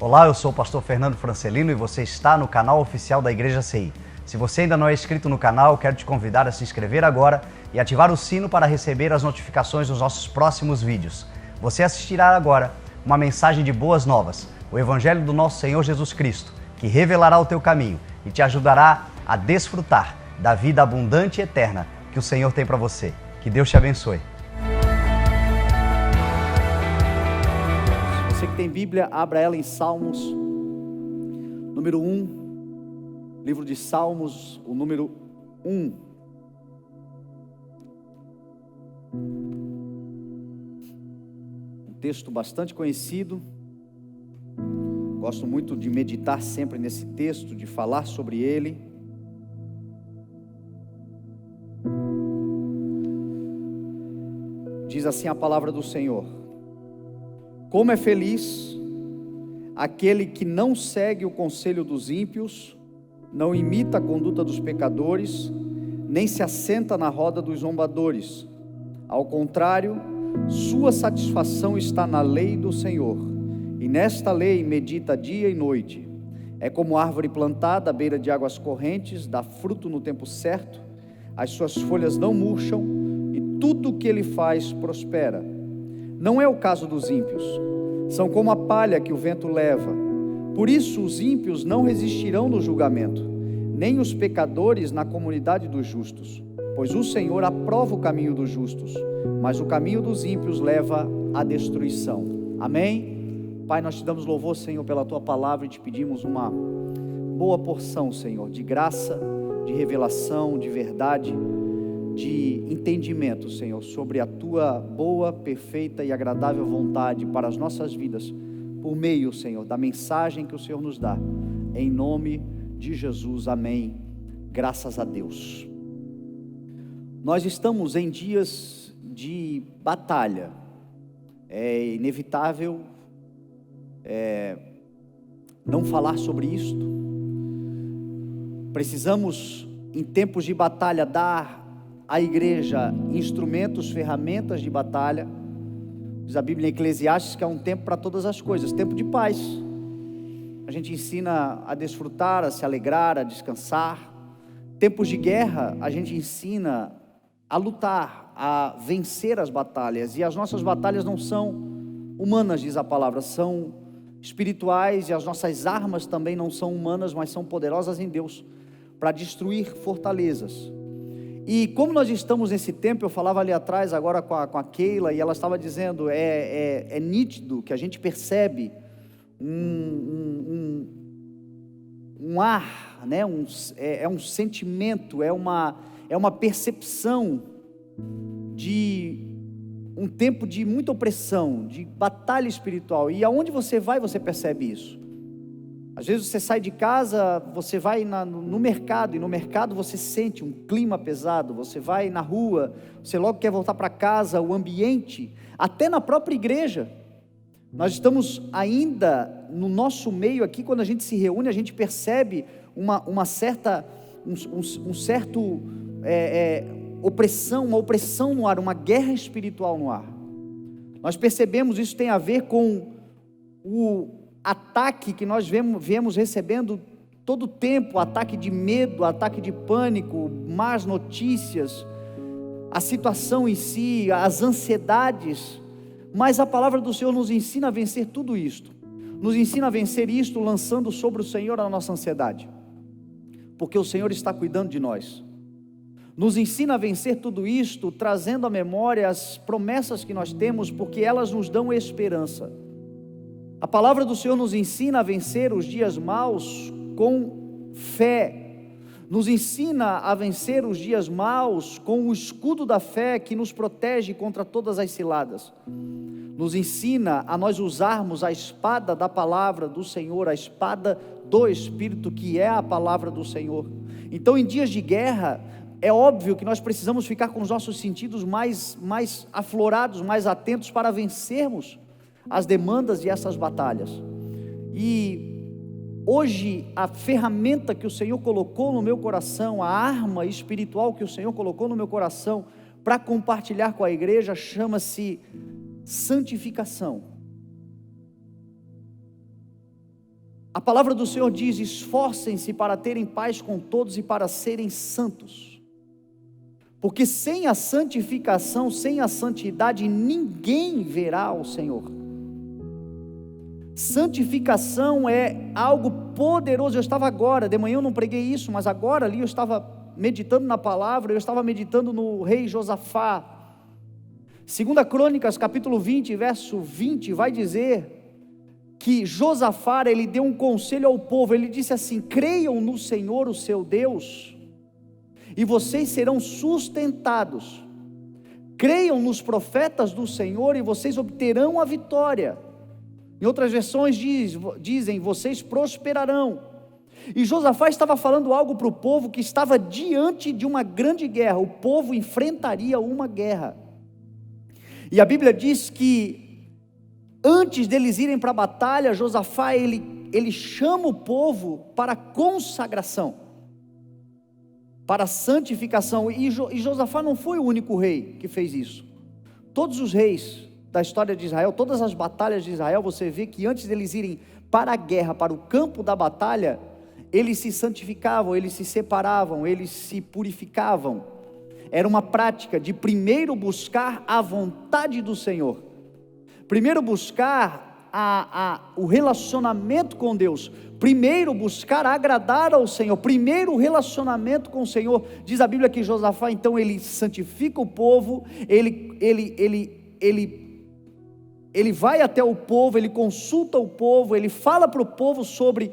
Olá, eu sou o pastor Fernando Francelino e você está no canal oficial da Igreja CI. Se você ainda não é inscrito no canal, quero te convidar a se inscrever agora e ativar o sino para receber as notificações dos nossos próximos vídeos. Você assistirá agora uma mensagem de boas novas, o Evangelho do nosso Senhor Jesus Cristo, que revelará o teu caminho e te ajudará a desfrutar da vida abundante e eterna que o Senhor tem para você. Que Deus te abençoe. Você que tem Bíblia, abra ela em Salmos, número 1, livro de Salmos, o número 1. Um texto bastante conhecido, gosto muito de meditar sempre nesse texto, de falar sobre ele. Diz assim a palavra do Senhor: como é feliz aquele que não segue o conselho dos ímpios, não imita a conduta dos pecadores, nem se assenta na roda dos zombadores. Ao contrário, sua satisfação está na lei do Senhor, e nesta lei medita dia e noite. É como árvore plantada à beira de águas correntes, dá fruto no tempo certo, as suas folhas não murcham, e tudo o que ele faz prospera. Não é o caso dos ímpios, são como a palha que o vento leva. Por isso os ímpios não resistirão no julgamento, nem os pecadores na comunidade dos justos. Pois o Senhor aprova o caminho dos justos, mas o caminho dos ímpios leva à destruição. Amém? Pai, nós te damos louvor, Senhor, pela tua palavra e te pedimos uma boa porção, Senhor, de graça, de revelação, de verdade, de entendimento, Senhor, sobre a tua boa, perfeita e agradável vontade para as nossas vidas, por meio, Senhor, da mensagem que o Senhor nos dá, em nome de Jesus, amém. Graças a Deus. Nós estamos em dias de batalha. É inevitável não falar sobre isto. Precisamos, em tempos de batalha, dar à igreja instrumentos, ferramentas de batalha. Diz a Bíblia em Eclesiastes que é um tempo para todas as coisas, tempo de paz. A gente ensina a desfrutar, a se alegrar, a descansar. Tempos de guerra, a gente ensina a lutar, a vencer as batalhas. E as nossas batalhas não são humanas, diz a palavra, são espirituais, e as nossas armas também não são humanas, mas são poderosas em Deus para destruir fortalezas. E como nós estamos nesse tempo, eu falava ali atrás agora com a Keila, e ela estava dizendo, é nítido que a gente percebe um ar, né? um sentimento, é uma percepção de um tempo de muita opressão, de batalha espiritual. E aonde você vai, você percebe isso. Às vezes você sai de casa, você vai no mercado, e no mercado você sente um clima pesado. Você vai na rua, você logo quer voltar para casa, o ambiente, até na própria igreja. Nós estamos ainda no nosso meio aqui, quando a gente se reúne, a gente percebe uma certa opressão, uma opressão no ar, uma guerra espiritual no ar. Nós percebemos, isso tem a ver com o ataque que nós viemos recebendo todo o tempo, ataque de medo, ataque de pânico, más notícias, a situação em si, as ansiedades. Mas a palavra do Senhor nos ensina a vencer tudo isto, nos ensina a vencer isto lançando sobre o Senhor a nossa ansiedade, porque o Senhor está cuidando de nós. Nos ensina a vencer tudo isto, trazendo à memória as promessas que nós temos, porque elas nos dão esperança. A palavra do Senhor nos ensina a vencer os dias maus com fé, nos ensina a vencer os dias maus com o escudo da fé que nos protege contra todas as ciladas, nos ensina a nós usarmos a espada da palavra do Senhor, a espada do Espírito, que é a palavra do Senhor. Então, em dias de guerra, é óbvio que nós precisamos ficar com os nossos sentidos mais aflorados, mais atentos, para vencermos as demandas e essas batalhas. E hoje a ferramenta que o Senhor colocou no meu coração, a arma espiritual que o Senhor colocou no meu coração para compartilhar com a igreja, chama-se santificação. A palavra do Senhor diz: esforcem-se para terem paz com todos e para serem santos, porque sem a santificação, sem a santidade, ninguém verá o Senhor. Santificação é algo poderoso. Eu estava agora, de manhã eu não preguei isso, mas agora ali eu estava meditando na palavra, eu estava meditando no rei Josafá. 2 Crônicas, capítulo 20, verso 20, vai dizer que Josafá, ele deu um conselho ao povo. Ele disse assim: creiam no Senhor, o seu Deus, e vocês serão sustentados. Creiam nos profetas do Senhor e vocês obterão a vitória. Em outras versões dizem: vocês prosperarão. E Josafá estava falando algo para o povo que estava diante de uma grande guerra. O povo enfrentaria uma guerra. E a Bíblia diz que antes deles irem para a batalha, Josafá ele chama o povo para a consagração, para a santificação. E Josafá não foi o único rei que fez isso. Todos os reis da história de Israel, todas as batalhas de Israel, você vê que antes deles irem para a guerra, para o campo da batalha, eles se santificavam, eles se separavam, eles se purificavam. Era uma prática de primeiro buscar a vontade do Senhor, primeiro buscar o relacionamento com Deus, primeiro buscar agradar ao Senhor, primeiro o relacionamento com o Senhor. Diz a Bíblia que Josafá, então, ele santifica o povo, ele vai até o povo, ele consulta o povo, ele fala para o povo sobre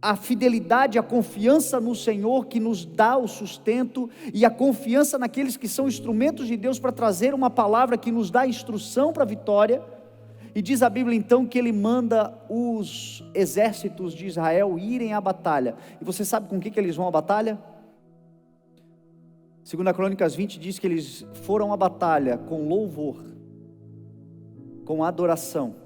a fidelidade, a confiança no Senhor que nos dá o sustento, e a confiança naqueles que são instrumentos de Deus para trazer uma palavra que nos dá instrução para a vitória. E diz a Bíblia então que ele manda os exércitos de Israel irem à batalha. E você sabe com o que eles vão à batalha? 2 Crônicas 20 diz que eles foram à batalha com louvor, com adoração.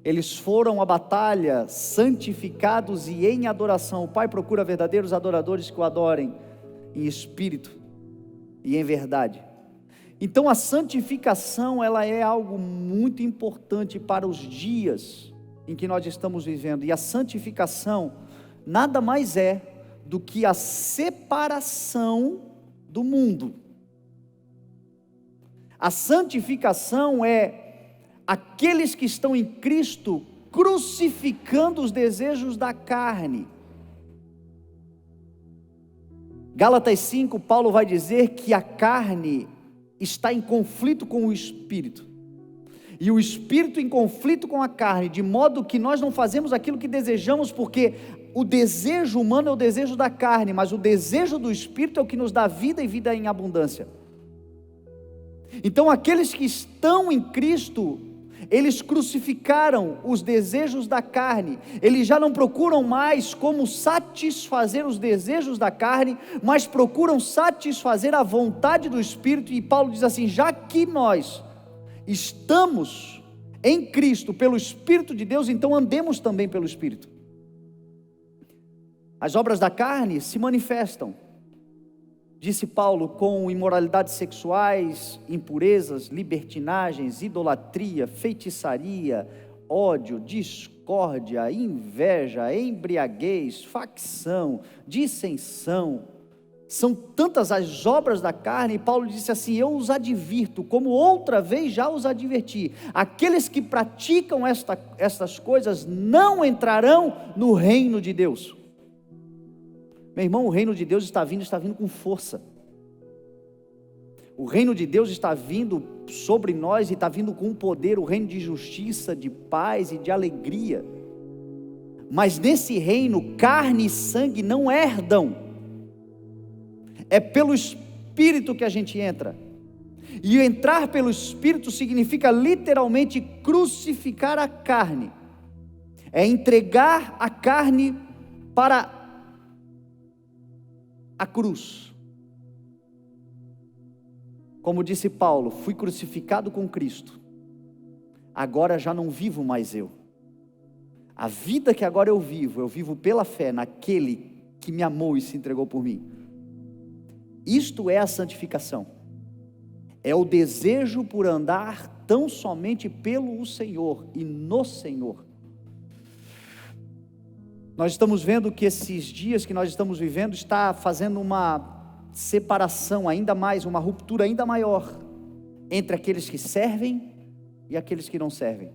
Eles foram à batalha santificados e em adoração. O Pai procura verdadeiros adoradores que o adorem em espírito e em verdade. Então a santificação, ela é algo muito importante para os dias em que nós estamos vivendo. E a santificação nada mais é do que a separação do mundo. A santificação é aqueles que estão em Cristo crucificando os desejos da carne. Gálatas 5, Paulo vai dizer que a carne está em conflito com o Espírito, e o Espírito em conflito com a carne, de modo que nós não fazemos aquilo que desejamos, porque o desejo humano é o desejo da carne, mas o desejo do Espírito é o que nos dá vida e vida em abundância. Então aqueles que estão em Cristo, eles crucificaram os desejos da carne, eles já não procuram mais como satisfazer os desejos da carne, mas procuram satisfazer a vontade do Espírito. E Paulo diz assim: já que nós estamos em Cristo pelo Espírito de Deus, então andemos também pelo Espírito. As obras da carne se manifestam, disse Paulo, com imoralidades sexuais, impurezas, libertinagens, idolatria, feitiçaria, ódio, discórdia, inveja, embriaguez, facção, dissensão. São tantas as obras da carne, e Paulo disse assim: eu os advirto, como outra vez já os adverti, aqueles que praticam estas coisas não entrarão no reino de Deus. Meu irmão, o reino de Deus está vindo com força. O reino de Deus está vindo sobre nós e está vindo com poder, o reino de justiça, de paz e de alegria. Mas nesse reino, carne e sangue não herdam. É pelo Espírito que a gente entra. E entrar pelo Espírito significa literalmente crucificar a carne. É entregar a carne para a cruz. Como disse Paulo: fui crucificado com Cristo, agora já não vivo mais eu. A vida que agora eu vivo pela fé naquele que me amou e se entregou por mim. Isto é a santificação, é o desejo por andar tão somente pelo Senhor e no Senhor. Nós estamos vendo que esses dias que nós estamos vivendo está fazendo uma separação ainda mais, uma ruptura ainda maior entre aqueles que servem e aqueles que não servem,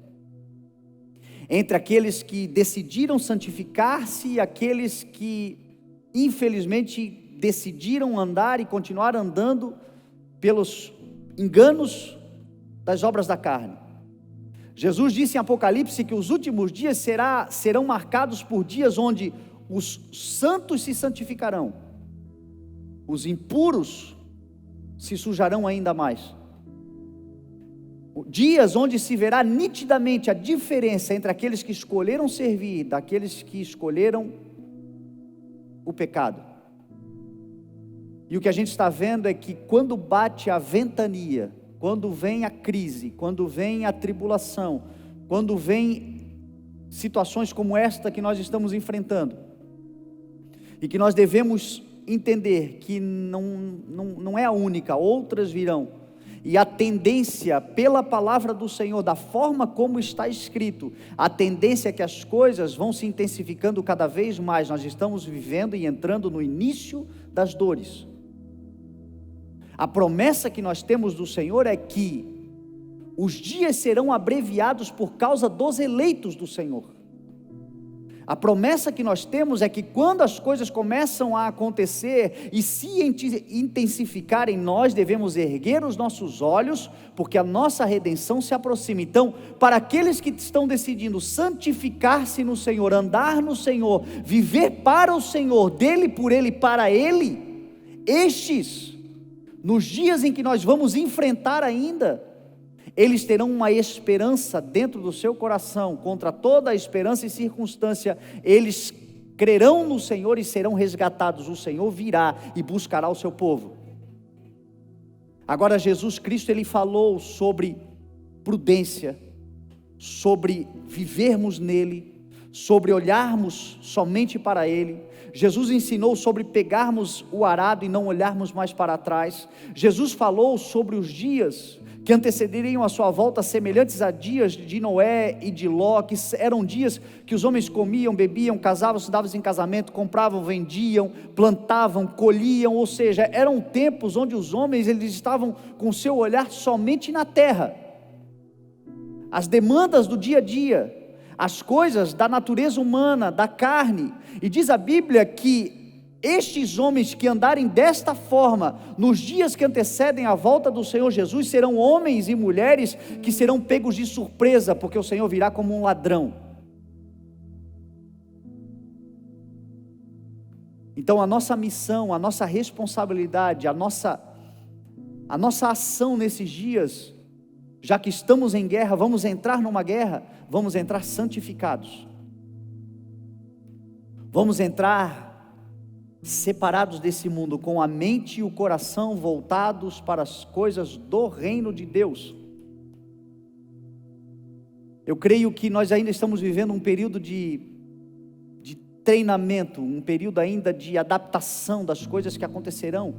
entre aqueles que decidiram santificar-se e aqueles que infelizmente decidiram andar e continuar andando pelos enganos das obras da carne. Jesus disse em Apocalipse que os últimos dias serão marcados por dias onde os santos se santificarão, os impuros se sujarão ainda mais. Dias onde se verá nitidamente a diferença entre aqueles que escolheram servir, daqueles que escolheram o pecado. E o que a gente está vendo é que quando bate a ventania, quando vem a crise, quando vem a tribulação, quando vem situações como esta que nós estamos enfrentando, e que nós devemos entender que não é a única, outras virão, e a tendência pela palavra do Senhor, da forma como está escrito, a tendência é que as coisas vão se intensificando cada vez mais. Nós estamos vivendo e entrando no início das dores. A promessa que nós temos do Senhor é que os dias serão abreviados por causa dos eleitos do Senhor. A promessa que nós temos é que quando as coisas começam a acontecer e se intensificarem, nós devemos erguer os nossos olhos, porque a nossa redenção se aproxima. Então, para aqueles que estão decidindo santificar-se no Senhor, andar no Senhor, viver para o Senhor, dele, por ele, para ele, estes, nos dias em que nós vamos enfrentar ainda, eles terão uma esperança dentro do seu coração, contra toda a esperança e circunstância, eles crerão no Senhor e serão resgatados. O Senhor virá e buscará o seu povo. Agora Jesus Cristo, Ele falou sobre prudência, sobre vivermos nele, sobre olharmos somente para Ele. Jesus ensinou sobre pegarmos o arado e não olharmos mais para trás. Jesus falou sobre os dias que antecederiam a sua volta, semelhantes a dias de Noé e de Ló, que eram dias que os homens comiam, bebiam, casavam, se davam em casamento, compravam, vendiam, plantavam, colhiam, ou seja, eram tempos onde os homens eles estavam com seu olhar somente na terra, as demandas do dia a dia, as coisas da natureza humana, da carne, e diz a Bíblia que estes homens que andarem desta forma, nos dias que antecedem a volta do Senhor Jesus, serão homens e mulheres que serão pegos de surpresa, porque o Senhor virá como um ladrão. Então a nossa missão, a nossa responsabilidade, a nossa ação nesses dias, já que estamos em guerra, vamos entrar numa guerra, vamos entrar santificados, vamos entrar separados desse mundo, com a mente e o coração voltados para as coisas do reino de Deus. Eu creio que nós ainda estamos vivendo um período de treinamento, um período ainda de adaptação das coisas que acontecerão.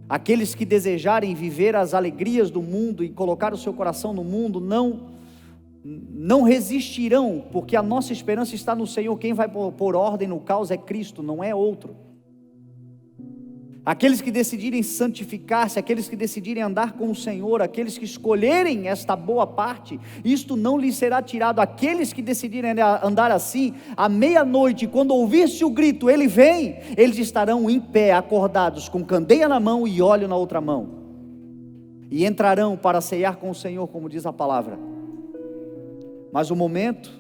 Aqueles que desejarem viver as alegrias do mundo e colocar o seu coração no mundo, não resistirão, porque a nossa esperança está no Senhor. Quem vai pôr ordem no caos é Cristo, não é outro. Aqueles que decidirem santificar-se, aqueles que decidirem andar com o Senhor, aqueles que escolherem esta boa parte, isto não lhes será tirado. Aqueles que decidirem andar assim, à meia-noite, quando ouvir-se o grito, Ele vem, eles estarão em pé, acordados, com candeia na mão e óleo na outra mão, e entrarão para ceiar com o Senhor, como diz a palavra. Mas o momento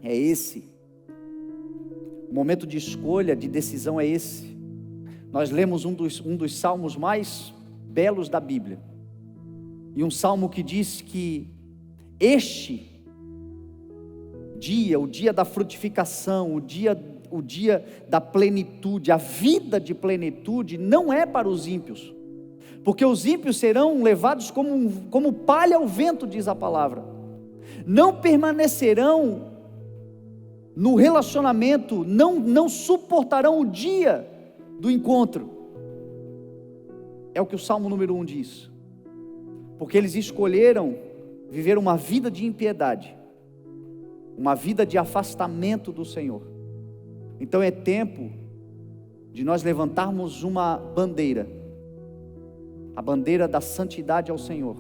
é esse, o momento de escolha, de decisão é esse. Nós lemos um dos salmos mais belos da Bíblia, e um salmo que diz que este dia, o dia da frutificação, o dia da plenitude, a vida de plenitude, não é para os ímpios, porque os ímpios serão levados como palha ao vento, diz a palavra. Não permanecerão no relacionamento, não suportarão o dia do encontro. É o que o Salmo número 1 diz, porque eles escolheram viver uma vida de impiedade, uma vida de afastamento do Senhor. Então é tempo de nós levantarmos uma bandeira, a bandeira da santidade ao Senhor,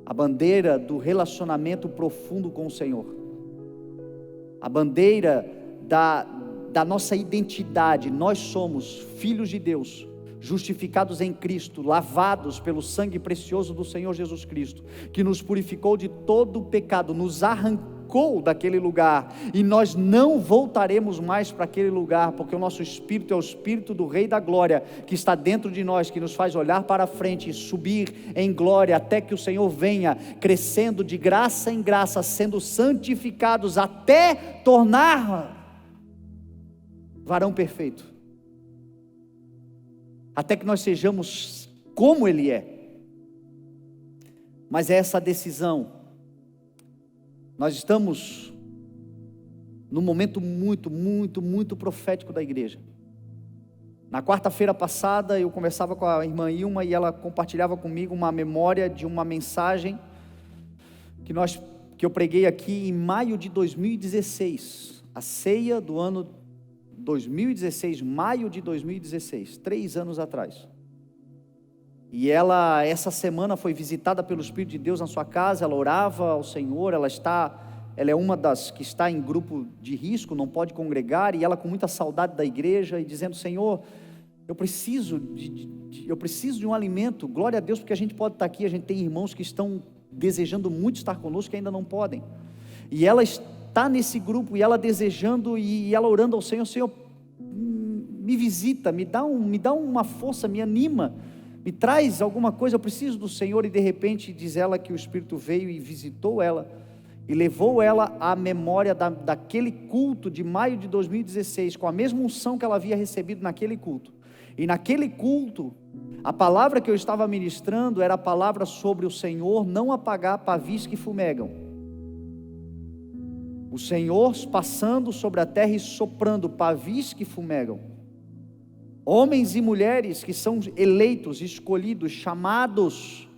a bandeira do relacionamento profundo com o Senhor, a bandeira da nossa identidade. Nós somos filhos de Deus, justificados em Cristo, lavados pelo sangue precioso do Senhor Jesus Cristo, que nos purificou de todo o pecado, nos arrancou daquele lugar, e nós não voltaremos mais para aquele lugar, porque o nosso espírito é o espírito do Rei da Glória, que está dentro de nós, que nos faz olhar para frente e subir em glória, até que o Senhor venha, crescendo de graça em graça, sendo santificados, até tornar varão perfeito, até que nós sejamos como Ele é. Mas é essa decisão. Nós estamos num momento muito profético da igreja. Na quarta-feira passada eu conversava com a irmã Ilma, e ela compartilhava comigo uma memória de uma mensagem que eu preguei aqui em maio de 2016, a ceia do ano 2016, maio de 2016, 3 anos atrás. E ela, essa semana, foi visitada pelo Espírito de Deus na sua casa. Ela orava ao Senhor. Ela é uma das que está em grupo de risco, não pode congregar, e ela com muita saudade da igreja, e dizendo: Senhor, eu preciso de um alimento. Glória a Deus, porque a gente pode estar aqui, a gente tem irmãos que estão desejando muito estar conosco, que ainda não podem, e ela está nesse grupo, e ela desejando, e ela orando ao Senhor: Senhor, me visita, me dá uma força, me anima, me traz alguma coisa, eu preciso do Senhor. E de repente diz ela que o Espírito veio e visitou ela, e levou ela à memória daquele culto de maio de 2016, com a mesma unção que ela havia recebido naquele culto. E naquele culto, a palavra que eu estava ministrando era a palavra sobre o Senhor não apagar pavis que fumegam. O Senhor passando sobre a terra e soprando pavis que fumegam. Homens e mulheres que são eleitos, escolhidos, chamados,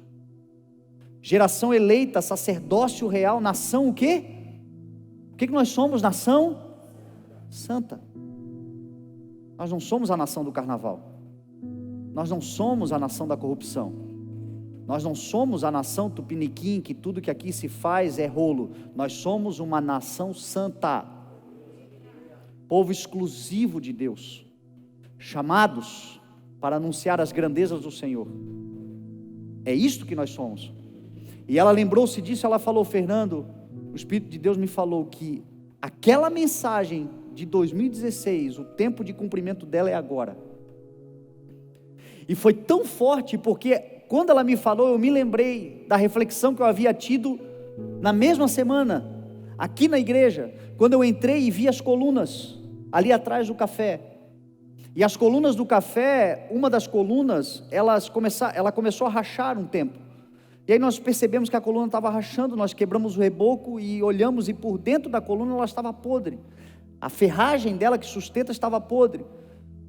geração eleita, sacerdócio real, nação o quê? O que nós somos? Nação santa. Nós não somos a nação do carnaval, nós não somos a nação da corrupção, nós não somos a nação tupiniquim, que tudo que aqui se faz é rolo. Nós somos uma nação santa, povo exclusivo de Deus, chamados para anunciar as grandezas do Senhor. É isto que nós somos. E ela lembrou-se disso. Ela falou: Fernando, o Espírito de Deus me falou que aquela mensagem de 2016, o tempo de cumprimento dela é agora. E foi tão forte, porque quando ela me falou, eu me lembrei da reflexão que eu havia tido na mesma semana, aqui na igreja, quando eu entrei e vi as colunas ali atrás do café. E as colunas do café, uma das colunas, ela começou a rachar um tempo. E aí nós percebemos que a coluna estava rachando, nós quebramos o reboco e olhamos, e por dentro da coluna ela estava podre. A ferragem dela que sustenta estava podre.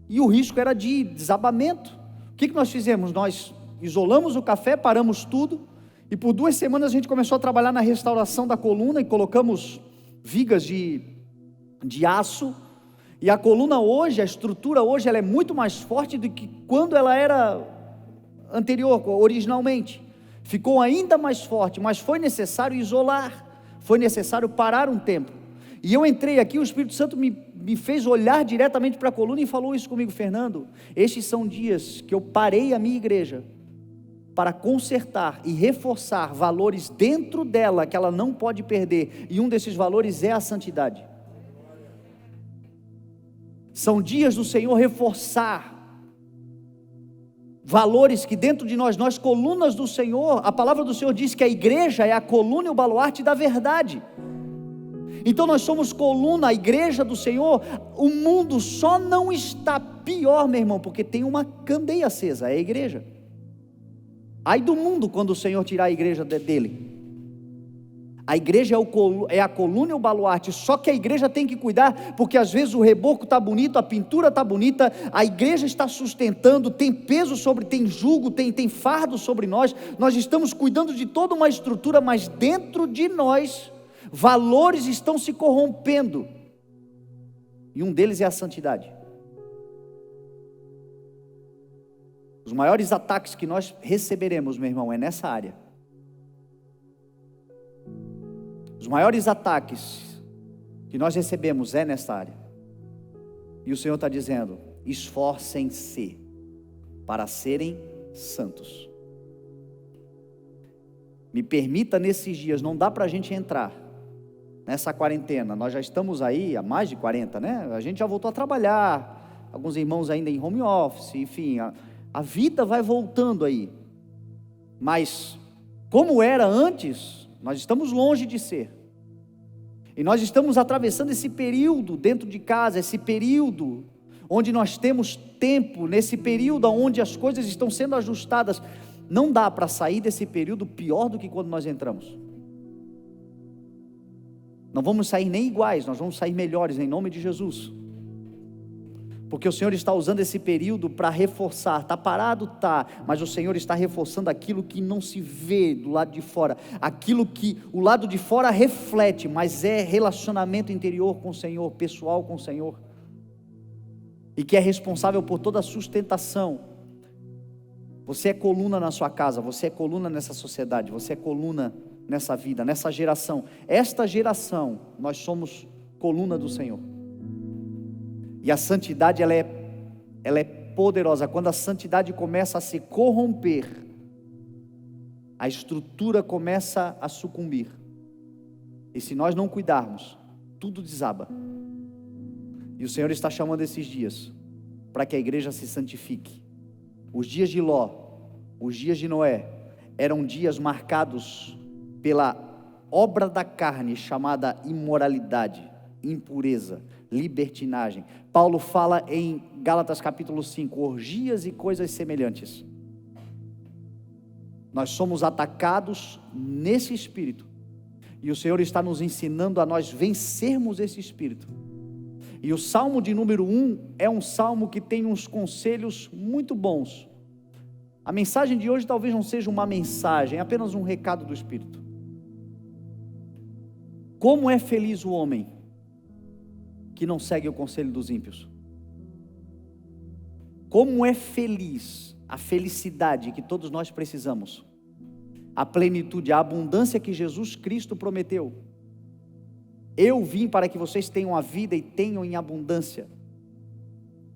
E o risco era de desabamento. O que nós fizemos? Nós isolamos o café, paramos tudo, e por 2 semanas a gente começou a trabalhar na restauração da coluna, e colocamos vigas de aço. E a coluna hoje, a estrutura hoje, ela é muito mais forte do que quando ela era originalmente. Ficou ainda mais forte, mas foi necessário isolar, foi necessário parar um tempo. E eu entrei aqui, o Espírito Santo me fez olhar diretamente para a coluna e falou isso comigo: Fernando, estes são dias que eu parei a minha igreja para consertar e reforçar valores dentro dela que ela não pode perder, e um desses valores é a santidade. São dias do Senhor reforçar valores que dentro de nós, colunas do Senhor, a palavra do Senhor diz que a igreja é a coluna e o baluarte da verdade. Então nós somos coluna, a igreja do Senhor. O mundo só não está pior, meu irmão, porque tem uma candeia acesa, é a igreja. Ai do mundo quando o Senhor tirar a igreja dele. A igreja é a coluna e o baluarte. Só que a igreja tem que cuidar, porque às vezes o reboco está bonito, a pintura está bonita, a igreja está sustentando, tem peso tem jugo, tem fardo sobre nós. Nós estamos cuidando de toda uma estrutura, mas dentro de nós valores estão se corrompendo, e um deles é a santidade. Os maiores ataques que nós receberemos, meu irmão, é nessa área. Os maiores ataques que nós recebemos é nessa área. E o Senhor está dizendo: esforcem-se para serem santos. Me permita nesses dias, não dá para a gente entrar nessa quarentena. Nós já estamos aí há mais de 40, né? A gente já voltou a trabalhar, alguns irmãos ainda em home office, enfim, a vida vai voltando aí. Mas, como era antes, nós estamos longe de ser. E nós estamos atravessando esse período dentro de casa, esse período onde nós temos tempo, nesse período onde as coisas estão sendo ajustadas. Não dá para sair desse período pior do que quando nós entramos. Não vamos sair nem iguais, nós vamos sair melhores, em nome de Jesus. Porque o Senhor está usando esse período para reforçar. Está parado? Está, mas o Senhor está reforçando aquilo que não se vê do lado de fora, aquilo que o lado de fora reflete, mas é relacionamento interior com o Senhor, pessoal com o Senhor, e que é responsável por toda a sustentação. Você é coluna na sua casa, você é coluna nessa sociedade, você é coluna nessa vida, nessa geração. Esta geração, nós somos coluna do Senhor. E a santidade, ela é poderosa. Quando a santidade começa a se corromper, a estrutura começa a sucumbir. E se nós não cuidarmos, tudo desaba. E o Senhor está chamando esses dias para que a igreja se santifique. Os dias de Ló, os dias de Noé, eram dias marcados pela obra da carne chamada imoralidade, impureza, libertinagem. Paulo fala em Gálatas capítulo 5, orgias e coisas semelhantes. Nós somos atacados nesse espírito, e o Senhor está nos ensinando a nós vencermos esse espírito. E o Salmo de número 1 é um salmo que tem uns conselhos muito bons. A mensagem de hoje talvez não seja uma mensagem, é apenas um recado do Espírito. Como é feliz o homem que não segue o conselho dos ímpios. Como é feliz, a felicidade que todos nós precisamos, a plenitude, a abundância que Jesus Cristo prometeu. Eu vim para que vocês tenham a vida e tenham em abundância.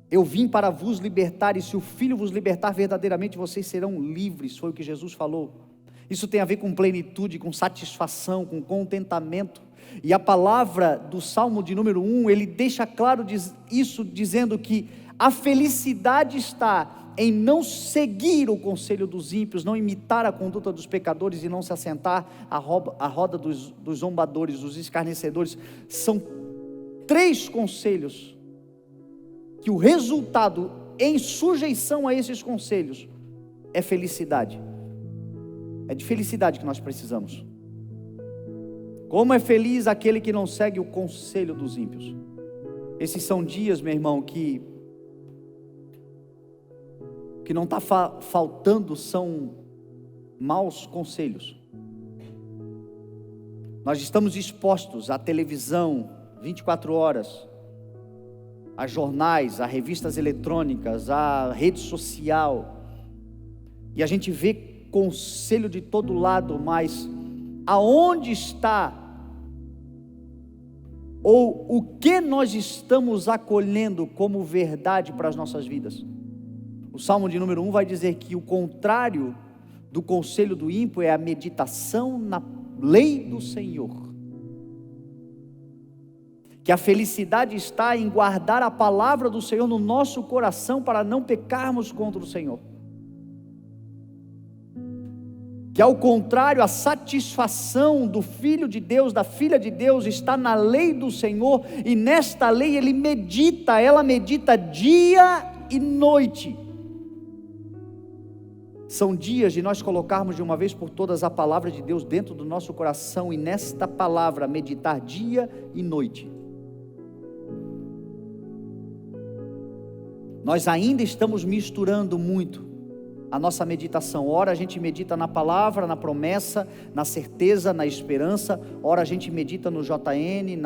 Eu vim para vos libertar, e se o Filho vos libertar verdadeiramente, vocês serão livres, foi o que Jesus falou. Isso tem a ver com plenitude, com satisfação, com contentamento. E a palavra do Salmo de número 1, ele deixa claro isso, dizendo que a felicidade está em não seguir o conselho dos ímpios, não imitar a conduta dos pecadores e não se assentar à roda dos zombadores, dos escarnecedores. São 3 conselhos que o resultado em sujeição a esses conselhos é felicidade. É de felicidade que nós precisamos. Como é feliz aquele que não segue o conselho dos ímpios. Esses são dias, meu irmão, que não está faltando são maus conselhos. Nós estamos expostos à televisão 24 horas, a jornais, a revistas eletrônicas, a rede social, e a gente vê conselho de todo lado, mas aonde está, ou o que nós estamos acolhendo como verdade para as nossas vidas? O Salmo de número 1 vai dizer que o contrário do conselho do ímpio é a meditação na lei do Senhor. Que a felicidade está em guardar a palavra do Senhor no nosso coração para não pecarmos contra o Senhor. Que ao contrário, a satisfação do Filho de Deus, da Filha de Deus, está na lei do Senhor, e nesta lei ela medita dia e noite. São dias de nós colocarmos de uma vez por todas a palavra de Deus dentro do nosso coração, e nesta palavra meditar dia e noite. Nós ainda estamos misturando muito a nossa meditação. Ora a gente medita na palavra, na promessa, na certeza, na esperança. Ora a gente medita no JN,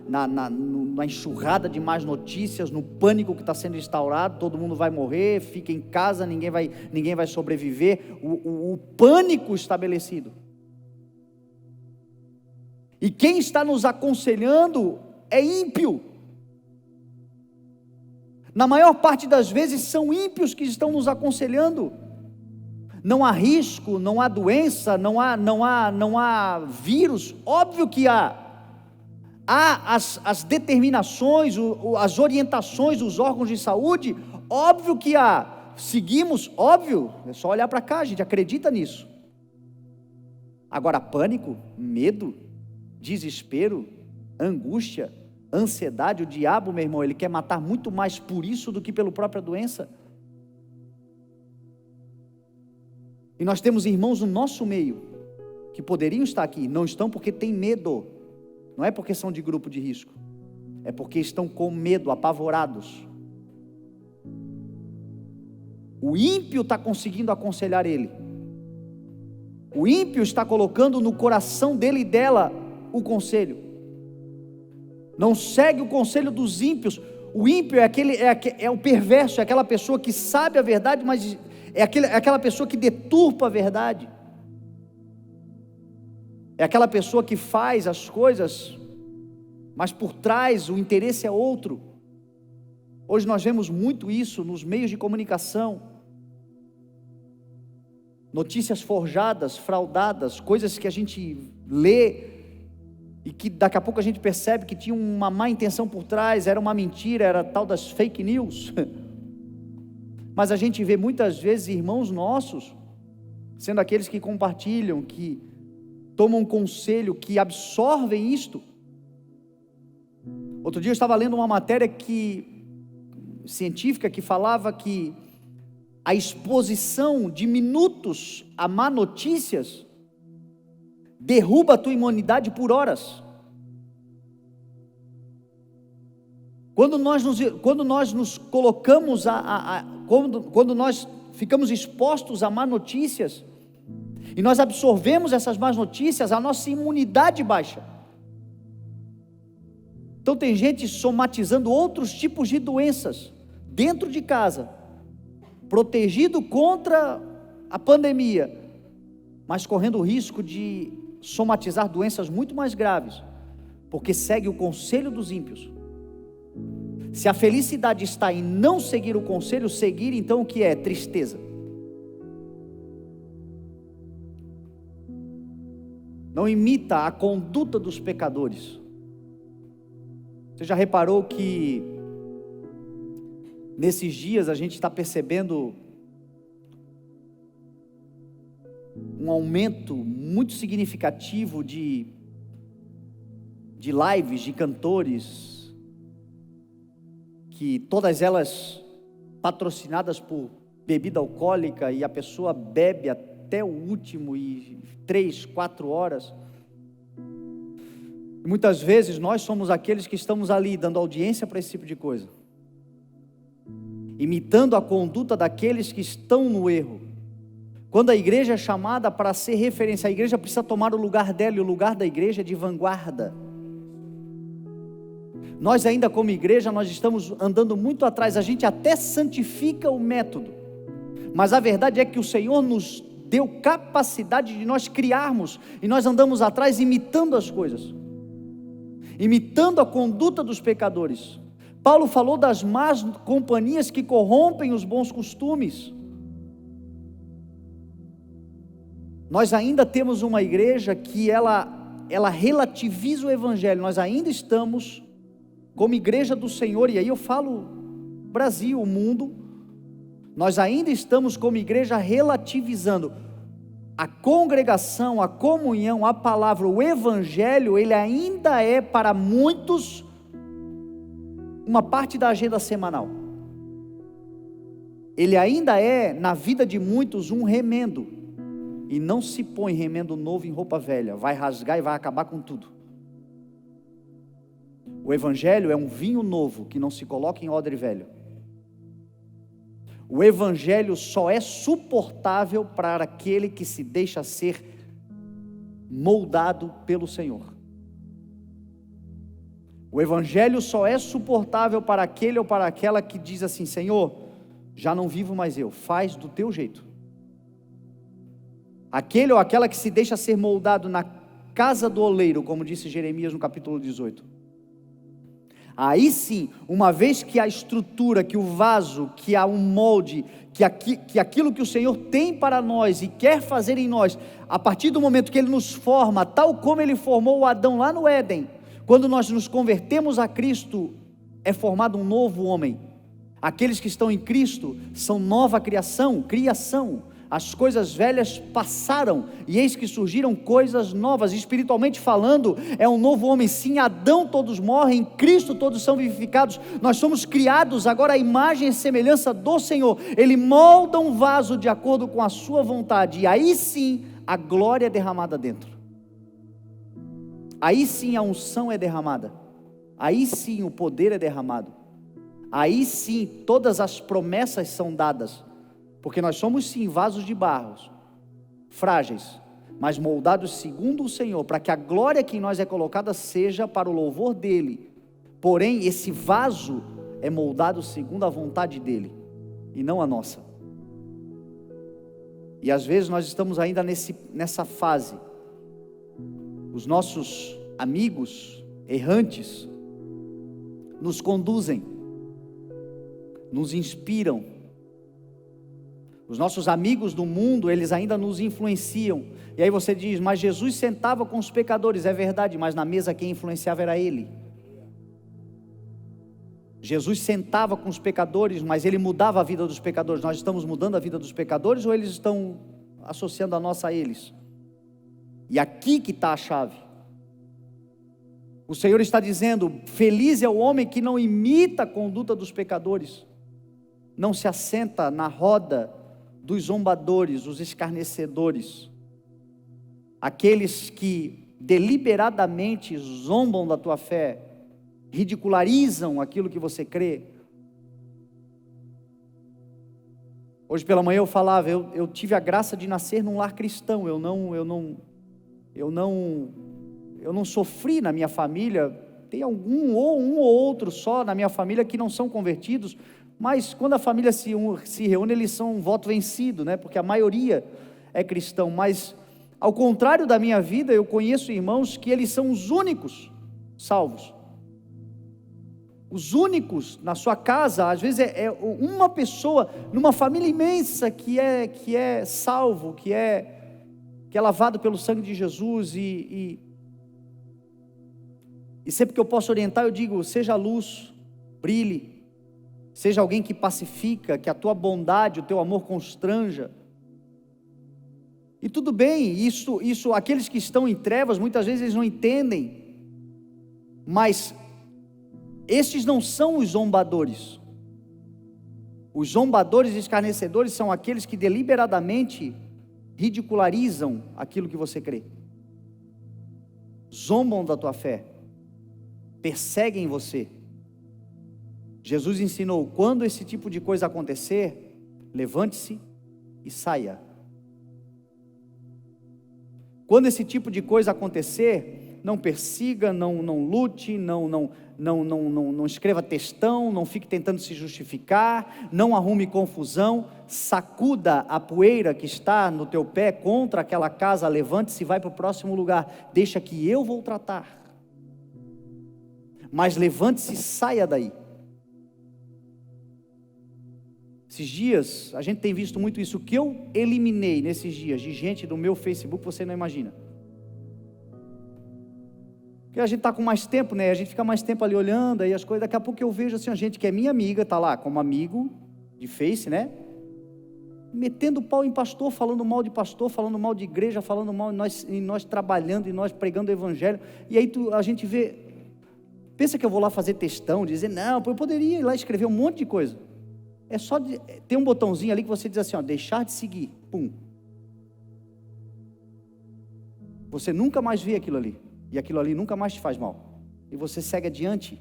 na enxurrada de más notícias, no pânico que está sendo instaurado. Todo mundo vai morrer, fica em casa, ninguém vai sobreviver. O pânico estabelecido. E quem está nos aconselhando é ímpio. Na maior parte das vezes são ímpios que estão nos aconselhando. Não há risco, não há doença, não há vírus. Óbvio que há. Há as determinações, as orientações dos órgãos de saúde. Óbvio que há. Seguimos, óbvio. É só olhar para cá, a gente acredita nisso. Agora, pânico, medo, desespero, angústia, ansiedade, o diabo, meu irmão, ele quer matar muito mais por isso do que pela própria doença. E nós temos irmãos no nosso meio, que poderiam estar aqui, não estão porque têm medo, não é porque são de grupo de risco, é porque estão com medo, apavorados. O ímpio está conseguindo aconselhar ele, o ímpio está colocando no coração dele e dela o conselho. Não segue o conselho dos ímpios. O ímpio é o perverso, é aquela pessoa que sabe a verdade, mas é aquela pessoa que deturpa a verdade. É aquela pessoa que faz as coisas, mas por trás o interesse é outro. Hoje nós vemos muito isso nos meios de comunicação. Notícias forjadas, fraudadas, coisas que a gente lê e que daqui a pouco a gente percebe que tinha uma má intenção por trás, era uma mentira, era tal das fake news. Mas a gente vê muitas vezes irmãos nossos, sendo aqueles que compartilham, que tomam conselho, que absorvem isto. Outro dia eu estava lendo uma matéria científica que falava que a exposição de minutos a má notícias derruba a tua imunidade por horas. Quando nós nos colocamos quando nós ficamos expostos a má notícias, e nós absorvemos essas más notícias, a nossa imunidade baixa. Então tem gente somatizando outros tipos de doenças, dentro de casa, protegido contra a pandemia, mas correndo o risco de somatizar doenças muito mais graves, porque segue o conselho dos ímpios. Se a felicidade está em não seguir o conselho, seguir então o que é? Tristeza. Não imita a conduta dos pecadores. Você já reparou que nesses dias a gente está percebendo um aumento muito significativo de lives, de cantores, que todas elas patrocinadas por bebida alcoólica, e a pessoa bebe até o último, e 3, 4 horas, e muitas vezes nós somos aqueles que estamos ali dando audiência para esse tipo de coisa, imitando a conduta daqueles que estão no erro. Quando a igreja é chamada para ser referência, a igreja precisa tomar o lugar dela, e o lugar da igreja é de vanguarda. Nós ainda como igreja, nós estamos andando muito atrás, a gente até santifica o método, mas a verdade é que o Senhor nos deu capacidade de nós criarmos, e nós andamos atrás imitando as coisas, imitando a conduta dos pecadores. Paulo falou das más companhias que corrompem os bons costumes. Nós ainda temos uma igreja que ela relativiza o evangelho. Nós ainda estamos como igreja do Senhor, e aí eu falo Brasil, o mundo, nós ainda estamos como igreja relativizando a congregação, a comunhão, a palavra, o evangelho. Ele ainda é para muitos uma parte da agenda semanal. Ele ainda é na vida de muitos um remendo. E não se põe remendo novo em roupa velha, vai rasgar e vai acabar com tudo. O evangelho é um vinho novo que não se coloca em odre velho. O evangelho só é suportável para aquele que se deixa ser moldado pelo Senhor. O evangelho só é suportável para aquele ou para aquela que diz assim: Senhor, já não vivo mais eu, faz do teu jeito. Aquele ou aquela que se deixa ser moldado na casa do oleiro, como disse Jeremias no capítulo 18. Aí sim, uma vez que a estrutura, que o vaso, que há um molde, que aquilo que o Senhor tem para nós e quer fazer em nós, a partir do momento que Ele nos forma, tal como Ele formou o Adão lá no Éden, quando nós nos convertemos a Cristo, é formado um novo homem. Aqueles que estão em Cristo são nova criação. As coisas velhas passaram e eis que surgiram coisas novas. Espiritualmente falando, é um novo homem. Sim, Adão todos morrem, em Cristo todos são vivificados. Nós somos criados agora à imagem e semelhança do Senhor. Ele molda um vaso de acordo com a sua vontade, e aí sim a glória é derramada dentro. Aí sim a unção é derramada. Aí sim o poder é derramado. Aí sim todas as promessas são dadas. Porque nós somos sim vasos de barro, frágeis, mas moldados segundo o Senhor, para que a glória que em nós é colocada seja para o louvor dEle. Porém, esse vaso é moldado segundo a vontade dEle, e não a nossa. E às vezes nós estamos ainda nessa fase. Os nossos amigos errantes nos conduzem, nos inspiram. Os nossos amigos do mundo, eles ainda nos influenciam. E aí você diz: mas Jesus sentava com os pecadores. É verdade, mas na mesa quem influenciava era Ele. Jesus sentava com os pecadores, mas Ele mudava a vida dos pecadores. Nós estamos mudando a vida dos pecadores, ou eles estão associando a nossa a eles? E aqui que está a chave. O Senhor está dizendo: feliz é o homem que não imita a conduta dos pecadores, não se assenta na roda dos zombadores, os escarnecedores, aqueles que deliberadamente zombam da tua fé, ridicularizam aquilo que você crê. Hoje pela manhã eu falava, eu tive a graça de nascer num lar cristão. Eu não sofri na minha família. Tem um ou outro só na minha família que não são convertidos, mas quando a família se reúne, eles são um voto vencido, né? Porque a maioria é cristão. Mas ao contrário da minha vida, eu conheço irmãos que eles são os únicos salvos. Os únicos na sua casa. Às vezes é uma pessoa numa família imensa que é salvo, que é lavado pelo sangue de Jesus. E sempre que eu posso orientar, eu digo: seja luz, brilhe, seja alguém que pacifica, que a tua bondade, o teu amor constranja. E tudo bem, isso aqueles que estão em trevas, muitas vezes eles não entendem, mas estes não são os zombadores. Os zombadores e escarnecedores são aqueles que deliberadamente ridicularizam aquilo que você crê, zombam da tua fé, perseguem você. Jesus ensinou: quando esse tipo de coisa acontecer, levante-se e saia. Quando esse tipo de coisa acontecer, não persiga, não lute, não escreva textão, não fique tentando se justificar, não arrume confusão, sacuda a poeira que está no teu pé contra aquela casa, levante-se e vai para o próximo lugar, deixa que eu vou tratar. Mas levante-se e saia daí. Esses dias, a gente tem visto muito isso. O que eu eliminei nesses dias de gente do meu Facebook, você não imagina. Porque a gente está com mais tempo, né? A gente fica mais tempo ali olhando, aí as coisas. Daqui a pouco eu vejo assim, a gente que é minha amiga, está lá como amigo de Face, né? Metendo pau em pastor, falando mal de pastor, falando mal de igreja, falando mal em nós trabalhando, e nós pregando o evangelho. E aí a gente vê, pensa que eu vou lá fazer textão, dizer: não, eu poderia ir lá escrever um monte de coisa. É só tem um botãozinho ali que você diz assim, ó, deixar de seguir, pum. Você nunca mais vê aquilo ali, e aquilo ali nunca mais te faz mal, e você segue adiante.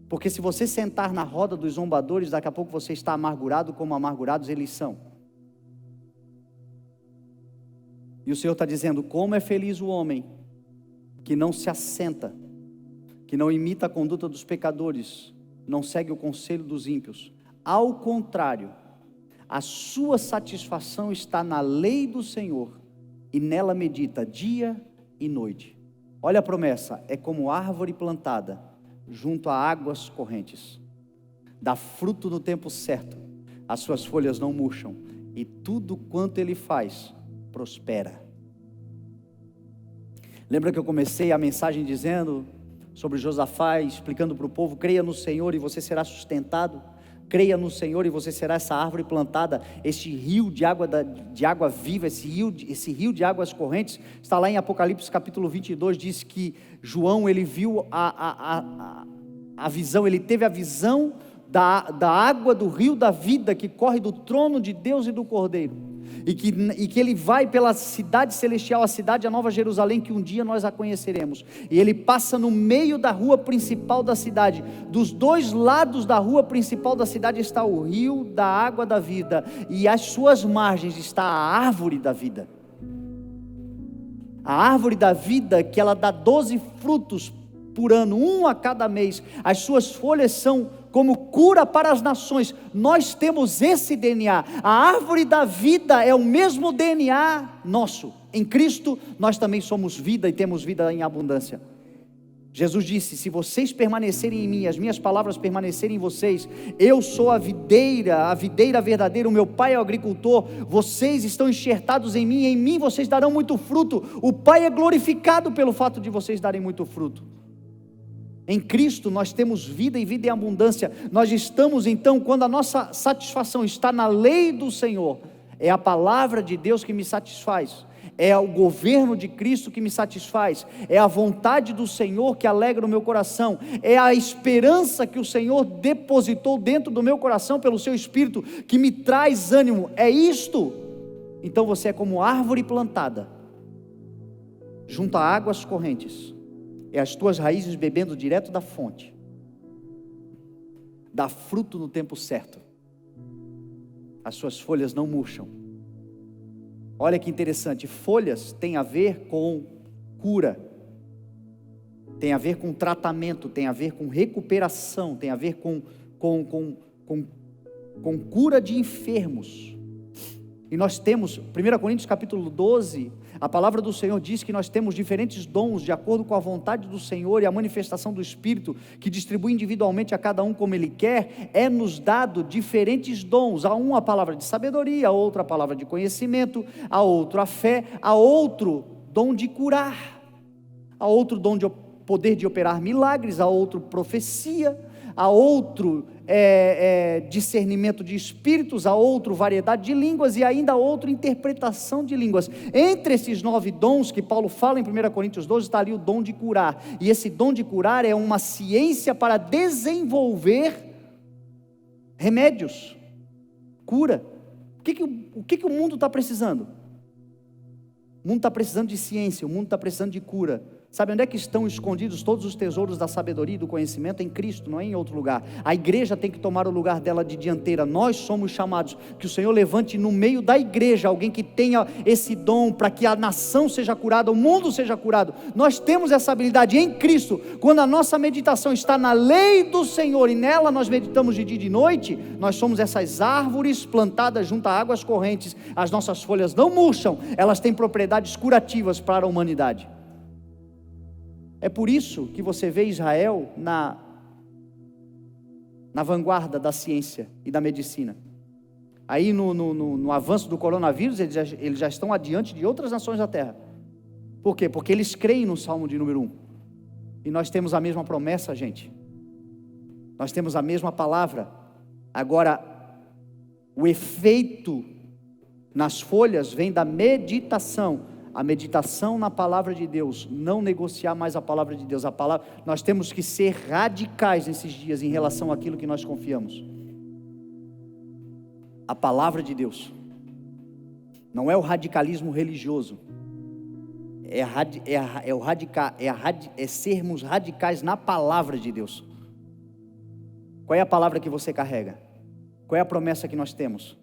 Porque se você sentar na roda dos zombadores, daqui a pouco você está amargurado como amargurados eles são. E o Senhor está dizendo, como é feliz o homem que não se assenta, que não imita a conduta dos pecadores, não segue o conselho dos ímpios. Ao contrário, a sua satisfação está na lei do Senhor, e nela medita dia e noite. Olha a promessa, é como árvore plantada junto a águas correntes, dá fruto no tempo certo, as suas folhas não murcham, e tudo quanto ele faz, prospera. Lembra que eu comecei a mensagem dizendo sobre Josafá, explicando para o povo, creia no Senhor e você será sustentado, creia no Senhor e você será essa árvore plantada, este rio de água viva, esse rio de águas correntes, está lá em Apocalipse capítulo 22, diz que João, ele viu a visão, ele teve a visão da água do rio da vida, que corre do trono de Deus e do Cordeiro, e que ele vai pela cidade celestial, a cidade, a Nova Jerusalém, que um dia nós a conheceremos, e ele passa no meio da rua principal da cidade, dos dois lados da rua principal da cidade está o rio da água da vida, e às suas margens está a árvore da vida, a árvore da vida, que ela dá 12 frutos por ano, um a cada mês, as suas folhas são como cura para as nações. Nós temos esse DNA, a árvore da vida é o mesmo DNA nosso, em Cristo nós também somos vida e temos vida em abundância. Jesus disse, se vocês permanecerem em mim, as minhas palavras permanecerem em vocês, eu sou a videira verdadeira, o meu pai é o agricultor, vocês estão enxertados em mim vocês darão muito fruto, o Pai é glorificado pelo fato de vocês darem muito fruto. Em Cristo nós temos vida e vida em abundância. Nós estamos então, quando a nossa satisfação está na lei do Senhor, é a palavra de Deus que me satisfaz, é o governo de Cristo que me satisfaz, é a vontade do Senhor que alegra o meu coração, é a esperança que o Senhor depositou dentro do meu coração pelo seu Espírito, que me traz ânimo, é isto. Então você é como árvore plantada junto a águas correntes, é as tuas raízes bebendo direto da fonte, dá fruto no tempo certo, as suas folhas não murcham. Olha que interessante, folhas tem a ver com cura, tem a ver com tratamento, tem a ver com recuperação, tem a ver com cura de enfermos. E nós temos, 1 Coríntios capítulo 12, a palavra do Senhor diz que nós temos diferentes dons, de acordo com a vontade do Senhor e a manifestação do Espírito, que distribui individualmente a cada um como Ele quer, é nos dado diferentes dons, a um a palavra de sabedoria, a outro a palavra de conhecimento, a outro a fé, a outro dom de curar, a outro dom de poder de operar milagres, a outro profecia, a outro discernimento de espíritos, a outro variedade de línguas e ainda a outro interpretação de línguas. Entre esses 9 dons que Paulo fala em 1 Coríntios 12, está ali o dom de curar, e esse dom de curar é uma ciência para desenvolver remédios, cura. O que o mundo está precisando? O mundo está precisando de ciência, o mundo está precisando de cura. Sabe onde é que estão escondidos todos os tesouros da sabedoria e do conhecimento? Em Cristo, não é em outro lugar. A igreja tem que tomar o lugar dela de dianteira. Nós somos chamados, que o Senhor levante no meio da igreja alguém que tenha esse dom, para que a nação seja curada, o mundo seja curado. Nós temos essa habilidade em Cristo. Quando a nossa meditação está na lei do Senhor e nela nós meditamos de dia e de noite, nós somos essas árvores plantadas junto a águas correntes. As nossas folhas não murcham, elas têm propriedades curativas para a humanidade. É por isso que você vê Israel na vanguarda da ciência e da medicina. Aí no avanço do coronavírus, eles já estão adiante de outras nações da terra. Por quê? Porque eles creem no Salmo de número 1. E nós temos a mesma promessa, gente. Nós temos a mesma palavra. Agora, o efeito nas folhas vem da meditação. A meditação na palavra de Deus, não negociar mais a palavra de Deus. Nós temos que ser radicais nesses dias em relação àquilo que nós confiamos. A palavra de Deus não é o radicalismo religioso, é sermos radicais na palavra de Deus. Qual é a palavra que você carrega? Qual é a promessa que nós temos?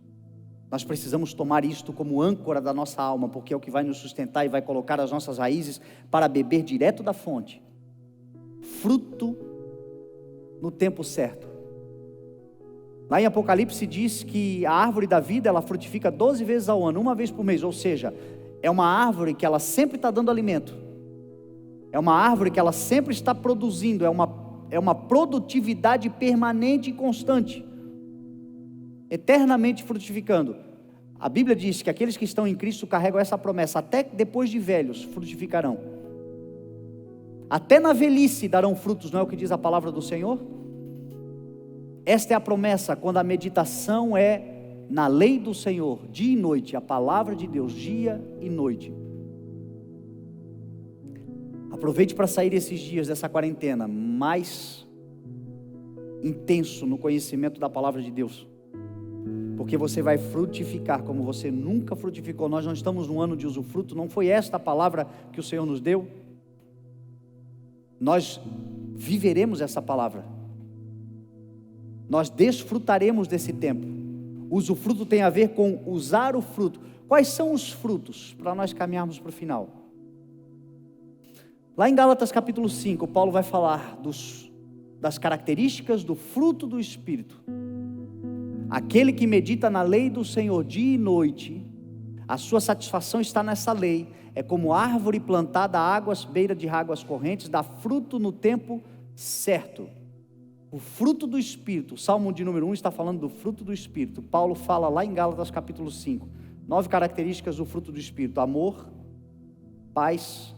Nós precisamos tomar isto como âncora da nossa alma, porque é o que vai nos sustentar e vai colocar as nossas raízes para beber direto da fonte. Fruto no tempo certo. Lá em Apocalipse diz que a árvore da vida, ela frutifica 12 vezes ao ano, uma vez por mês, ou seja, é uma árvore que ela sempre está dando alimento. É uma árvore que ela sempre está produzindo, é uma produtividade permanente e constante, eternamente frutificando. A Bíblia diz que aqueles que estão em Cristo carregam essa promessa, até depois de velhos frutificarão. Até na velhice darão frutos, não é o que diz a palavra do Senhor? Esta é a promessa, quando a meditação é na lei do Senhor, dia e noite, a palavra de Deus, dia e noite. Aproveite para sair esses dias dessa quarentena mais intenso no conhecimento da palavra de Deus, porque você vai frutificar como você nunca frutificou. Nós não estamos num ano de usufruto, não foi esta a palavra que o Senhor nos deu. Nós viveremos essa palavra, nós desfrutaremos desse tempo. Usufruto tem a ver com usar o fruto. Quais são os frutos para nós caminharmos para o final? Lá em Gálatas capítulo 5, Paulo vai falar das características do fruto do Espírito. Aquele que medita na lei do Senhor dia e noite, a sua satisfação está nessa lei, é como árvore plantada à beira de águas correntes, dá fruto no tempo certo. O fruto do Espírito, o Salmo de número 1 está falando do fruto do Espírito. Paulo fala lá em Gálatas capítulo 5, 9 características do fruto do Espírito: amor, paz,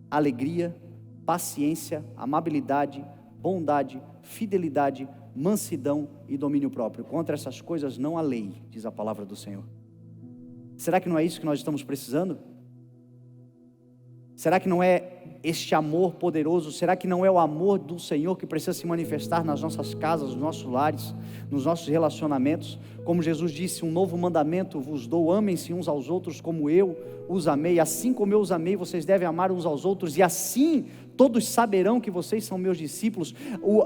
alegria, paciência, amabilidade, bondade, fidelidade, mansidão e domínio próprio. Contra essas coisas não há lei, diz a palavra do Senhor. Será que não é isso que nós estamos precisando? Será que não é este amor poderoso? Será que não é o amor do Senhor que precisa se manifestar nas nossas casas, nos nossos lares, nos nossos relacionamentos? Como Jesus disse: um novo mandamento vos dou, amem-se uns aos outros como eu os amei. Assim como eu os amei, vocês devem amar uns aos outros, e assim todos saberão que vocês são meus discípulos.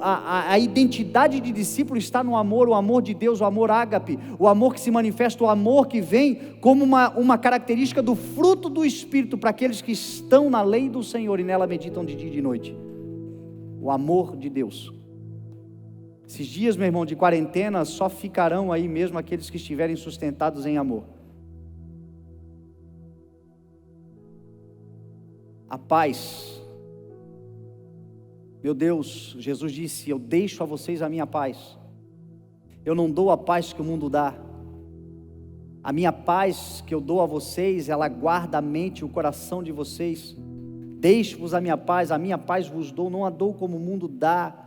A identidade de discípulo está no amor, o amor de Deus, o amor ágape, o amor que se manifesta, o amor que vem como uma característica do fruto do Espírito para aqueles que estão na lei do Senhor e nela meditam de dia e de noite. O amor de Deus. Esses dias, meu irmão, de quarentena, só ficarão aí mesmo aqueles que estiverem sustentados em amor. A paz. Meu Deus, Jesus disse: eu deixo a vocês a minha paz. Eu não dou a paz que o mundo dá. A minha paz que eu dou a vocês, ela guarda a mente e o coração de vocês. Deixo-vos a minha paz vos dou, não a dou como o mundo dá.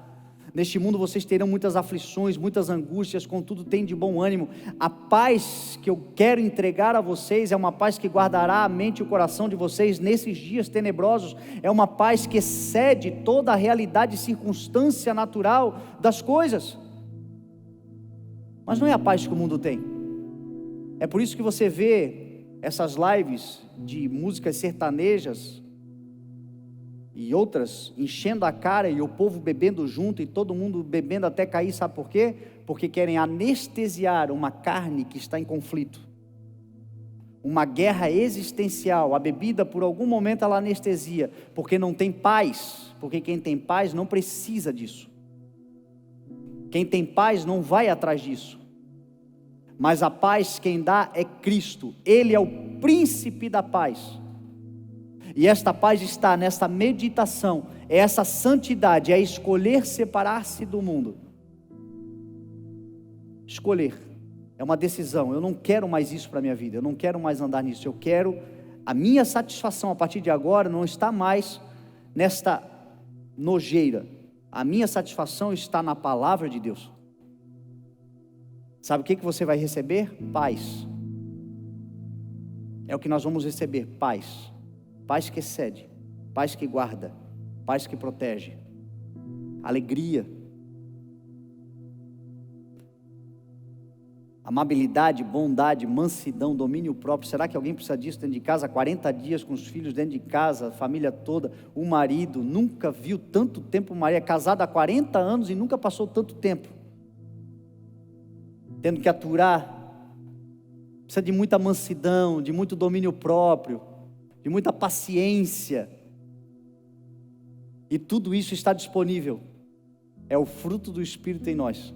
Neste mundo vocês terão muitas aflições, muitas angústias, contudo tem de bom ânimo. A paz que eu quero entregar a vocês é uma paz que guardará a mente e o coração de vocês nesses dias tenebrosos. É uma paz que excede toda a realidade e circunstância natural das coisas. Mas não é a paz que o mundo tem. É por isso que você vê essas lives de músicas sertanejas e outras enchendo a cara, e o povo bebendo junto, e todo mundo bebendo até cair. Sabe por quê? Porque querem anestesiar uma carne que está em conflito, uma guerra existencial. A bebida, por algum momento, ela anestesia, porque não tem paz, porque quem tem paz não precisa disso. Quem tem paz não vai atrás disso. Mas a paz quem dá é Cristo. Ele é o príncipe da paz. E esta paz está nessa meditação, é essa santidade, é escolher separar-se do mundo. Escolher, é uma decisão. Eu não quero mais isso para a minha vida, eu não quero mais andar nisso. Eu quero, a minha satisfação a partir de agora não está mais nesta nojeira. A minha satisfação está na palavra de Deus. Sabe o que você vai receber? Paz. É o que nós vamos receber, paz. Paz que excede, paz que guarda, paz que protege, alegria, amabilidade, bondade, mansidão, domínio próprio. Será que alguém precisa disso dentro de casa? 40 dias com os filhos dentro de casa, a família toda, o marido nunca viu tanto tempo. Maria é casada há 40 anos e nunca passou tanto tempo. tendo que aturar, precisa de muita mansidão, de muito domínio próprio, de muita paciência, e tudo isso está disponível. É o fruto do Espírito em nós.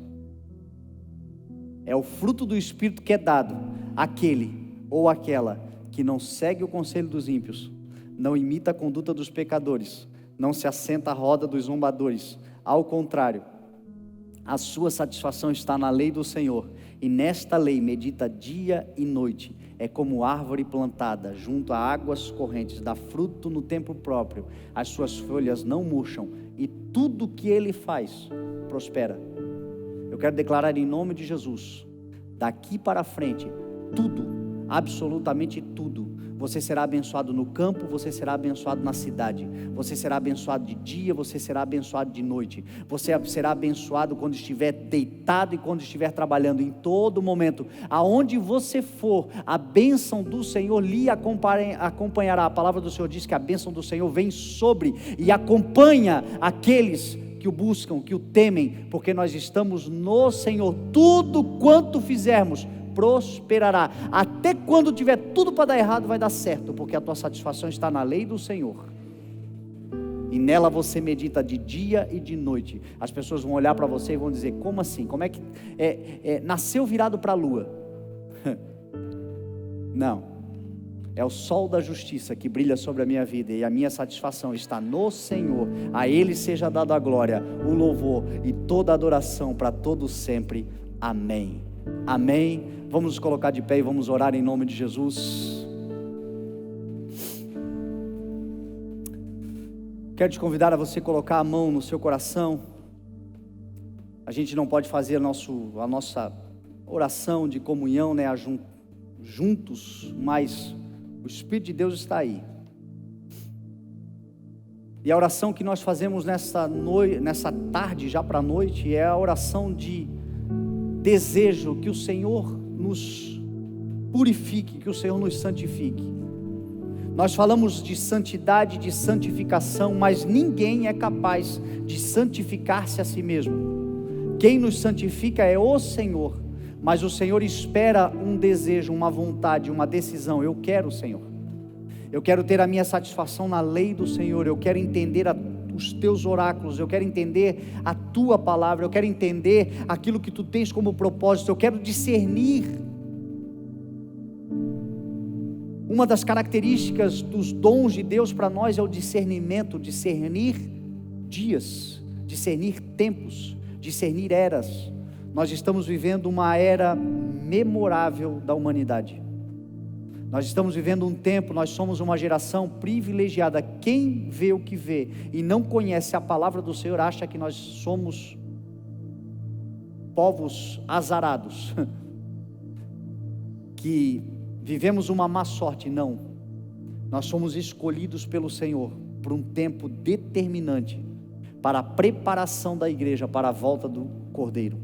É o fruto do Espírito que é dado àquele ou àquela que não segue o conselho dos ímpios, não imita a conduta dos pecadores, não se assenta à roda dos zombadores. Ao contrário, a sua satisfação está na lei do Senhor, e nesta lei medita dia e noite. É como árvore plantada junto a águas correntes, dá fruto no tempo próprio, as suas folhas não murcham, e tudo que ele faz prospera. Eu quero declarar em nome de Jesus, daqui para frente, tudo, absolutamente tudo, você será abençoado no campo, você será abençoado na cidade, você será abençoado de dia, você será abençoado de noite, você será abençoado quando estiver deitado e quando estiver trabalhando, em todo momento, aonde você for, a bênção do Senhor lhe acompanhará. A palavra do Senhor diz que a bênção do Senhor vem sobre e acompanha aqueles que o buscam, que o temem, porque nós estamos no Senhor. Tudo quanto fizermos prosperará. Até quando tiver tudo para dar errado, vai dar certo, porque a tua satisfação está na lei do Senhor, e nela você medita de dia e de noite. As pessoas vão olhar para você e vão dizer: como assim? Como é que nasceu virado para a lua? Não, é o sol da justiça que brilha sobre a minha vida, e a minha satisfação está no Senhor. A Ele seja dada a glória, o louvor e toda a adoração para todo sempre. Amém. Amém. Vamos nos colocar de pé e vamos orar em nome de Jesus. Quero te convidar a você colocar a mão no seu coração. A gente não pode fazer a nossa oração de comunhão, né, juntos, mas o Espírito de Deus está aí. E a oração que nós fazemos nessa tarde, já para a noite, é a oração de desejo que o Senhor nos purifique, que o Senhor nos santifique. Nós falamos de santidade, de santificação, mas ninguém é capaz de santificar-se a si mesmo. Quem nos santifica é o Senhor, mas o Senhor espera um desejo, uma vontade, uma decisão. Eu quero, Senhor, eu quero ter a minha satisfação na lei do Senhor, eu quero entender os teus oráculos, eu quero entender a tua palavra, eu quero entender aquilo que tu tens como propósito, eu quero discernir. Uma das características dos dons de Deus para nós é o discernimento, discernir dias, discernir tempos, discernir eras. Nós estamos vivendo uma era memorável da humanidade. Nós estamos vivendo um tempo, nós somos uma geração privilegiada. Quem vê o que vê e não conhece a palavra do Senhor, acha que nós somos povos azarados, que vivemos uma má sorte. Não, nós somos escolhidos pelo Senhor por um tempo determinante, para a preparação da igreja para a volta do Cordeiro,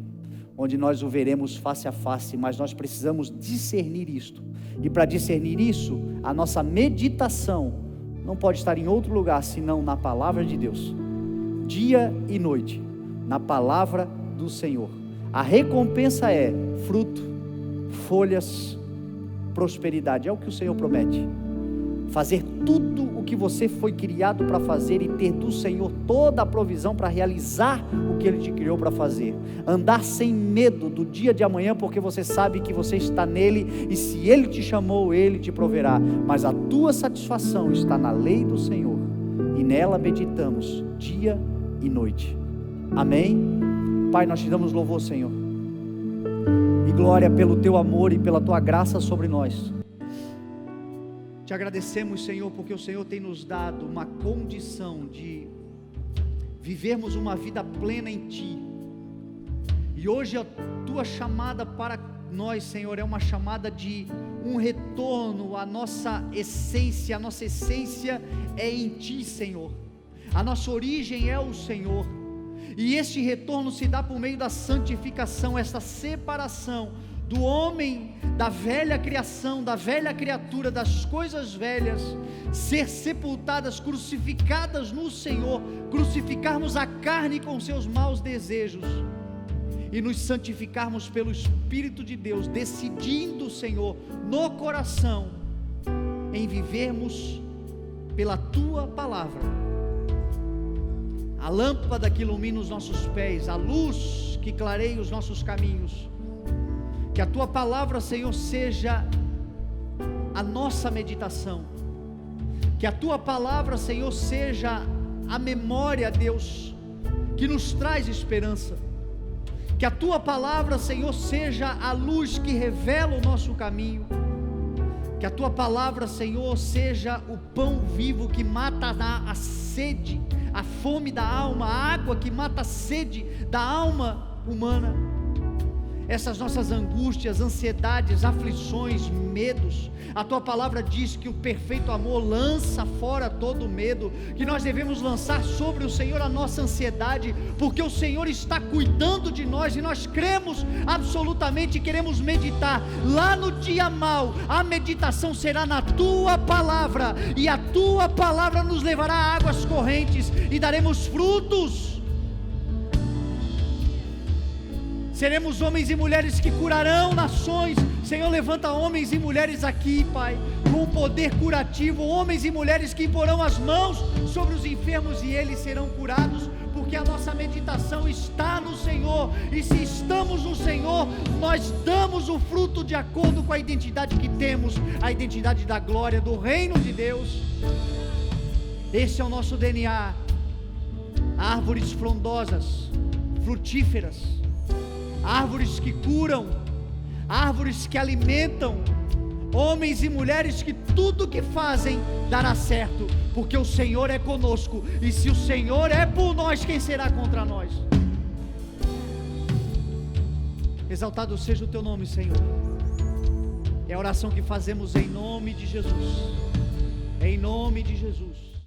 onde nós o veremos face a face, mas nós precisamos discernir isto. E para discernir isso, a nossa meditação não pode estar em outro lugar senão na palavra de Deus, dia e noite, na palavra do Senhor. A recompensa é fruto, folhas, prosperidade. É o que o Senhor promete. Fazer tudo o que você foi criado para fazer e ter do Senhor toda a provisão para realizar o que Ele te criou para fazer. Andar sem medo do dia de amanhã, porque você sabe que você está nele, e se Ele te chamou, Ele te proverá. Mas a tua satisfação está na lei do Senhor, e nela meditamos dia e noite. Amém? Pai, nós te damos louvor, Senhor, e glória pelo teu amor e pela tua graça sobre nós. Te agradecemos, Senhor, porque o Senhor tem nos dado uma condição de vivermos uma vida plena em Ti. E hoje a Tua chamada para nós, Senhor, é uma chamada de um retorno à nossa essência. A nossa essência é em Ti, Senhor. A nossa origem é o Senhor. E este retorno se dá por meio da santificação, esta separação do homem, da velha criação, da velha criatura, das coisas velhas, ser sepultadas, crucificadas no Senhor, crucificarmos a carne com seus maus desejos, e nos santificarmos pelo Espírito de Deus, decidindo, Senhor, no coração, em vivermos pela Tua palavra, a lâmpada que ilumina os nossos pés, a luz que clareia os nossos caminhos. Que a Tua palavra, Senhor, seja a nossa meditação, que a Tua palavra, Senhor, seja a memória, Deus, que nos traz esperança, que a Tua palavra, Senhor, seja a luz que revela o nosso caminho, que a Tua palavra, Senhor, seja o pão vivo que mata a sede, a fome da alma, a água que mata a sede da alma humana. Essas nossas angústias, ansiedades, aflições, medos, a Tua palavra diz que o perfeito amor lança fora todo medo, que nós devemos lançar sobre o Senhor a nossa ansiedade, porque o Senhor está cuidando de nós, e nós cremos absolutamente, queremos meditar. Lá no dia mau, a meditação será na Tua palavra, e a Tua palavra nos levará a águas correntes, e daremos frutos. Seremos homens e mulheres que curarão nações. Senhor, levanta homens e mulheres aqui, Pai, com poder curativo, homens e mulheres que imporão as mãos sobre os enfermos e eles serão curados, porque a nossa meditação está no Senhor, e se estamos no Senhor, nós damos o fruto de acordo com a identidade que temos, a identidade da glória, do reino de Deus. Esse é o nosso DNA. Árvores frondosas, frutíferas, árvores que curam, árvores que alimentam, homens e mulheres que tudo que fazem dará certo, porque o Senhor é conosco, e se o Senhor é por nós, quem será contra nós? Exaltado seja o Teu nome, Senhor. É a oração que fazemos em nome de Jesus, em nome de Jesus.